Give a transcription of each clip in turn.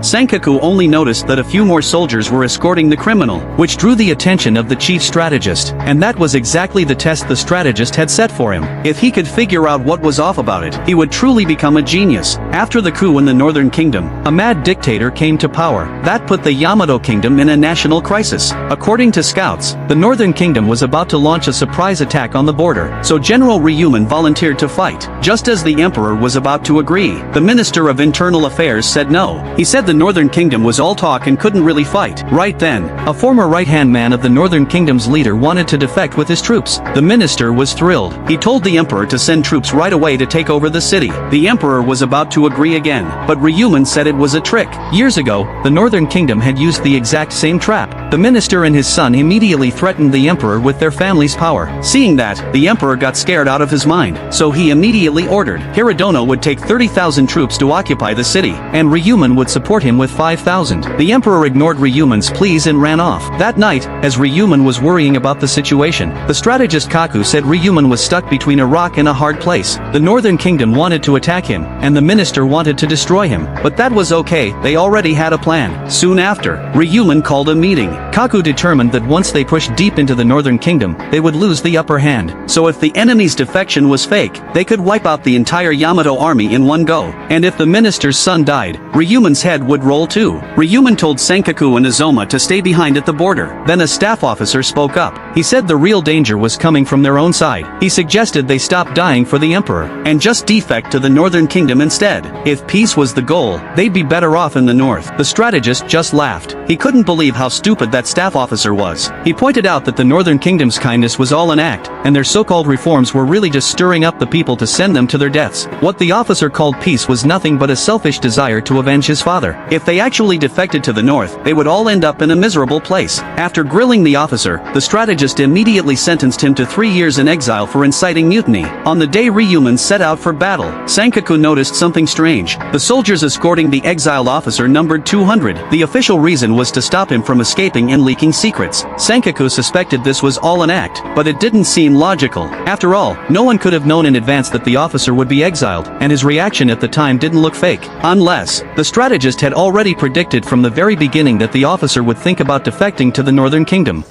Sankaku only noticed that a few more soldiers were escorting the criminal, which drew the attention of the chief strategist, and that was exactly the test the strategist had set for him. If he could figure out what was off about it, he would truly become a genius. After the coup in the Northern Kingdom, a mad dictator came to power. That put the Yamato Kingdom in a national crisis. According to scouts, the Northern Kingdom was about to launch a surprise attack on the border, so General Ryuman volunteered to fight. Just as the emperor was about to agree, the Minister of Internal Affairs said no. He said the Northern Kingdom was all talk and couldn't really fight. Right then, a former right-hand man of the Northern Kingdom's leader wanted to defect with his troops. The minister was thrilled. He told the emperor to send troops right away to take over the city. The emperor was about to agree again, but Ryuman said it was a trick. Years ago, the Northern Kingdom had used the exact same trap. The minister and his son immediately threatened the emperor with their family's power. Seeing that, the emperor got scared out of his mind, so he immediately ordered Hirodono would take 30,000 troops to occupy the city, and Ryuman would support him with 5,000. The emperor ignored Ryuman's pleas and ran off. That night, as Ryuman was worrying about the situation, the strategist Kaku said Ryuman was stuck between a rock and a hard place. The Northern Kingdom wanted to attack him, and the minister wanted to destroy him, but that was okay, they already had a plan. Soon after, Ryuman called a meeting. Kaku determined that once they pushed deep into the Northern Kingdom, they would lose the upper hand. So if the enemy's defection was fake, they could wipe out the entire Yamato army in one go. And if the minister's son died, Ryuman's head would roll too. Ryuman told Sankaku and Azoma to stay behind at the border. Then a staff officer spoke up. He said the real danger was coming from their own side. He suggested they stop dying for the emperor, and just defect to the Northern Kingdom instead. If peace was the goal, they'd be better off in the north. The strategist just laughed. He couldn't believe how stupid that staff officer was. He pointed out that the Northern Kingdom's kindness was all an act, and their so-called reforms were really just stirring up the people to send them to their deaths. What the officer called peace was nothing but a selfish desire to avenge his father. If they actually defected to the north, they would all end up in a miserable place. After grilling the officer, the strategist immediately sentenced him to 3 years in exile for inciting mutiny. On the day Ryuman set out for battle, Sankaku noticed something strange. The soldiers escorting the exiled officer numbered 200. The official reason was to stop him from escaping and leaking secrets. Sankaku suspected this was all an act, but it didn't seem logical. After all, no one could have known in advance that the officer would be exiled, and his reaction at the time didn't look fake. Unless, the strategist had already predicted from the very beginning that the officer would think about defecting to the Northern Kingdom.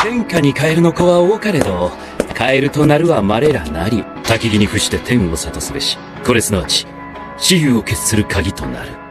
天下にカエルの子は多かれど、カエルとなるはまれらなり、焚き火に伏して天を諭すべし。これすなわち、雌雄を決する鍵となる。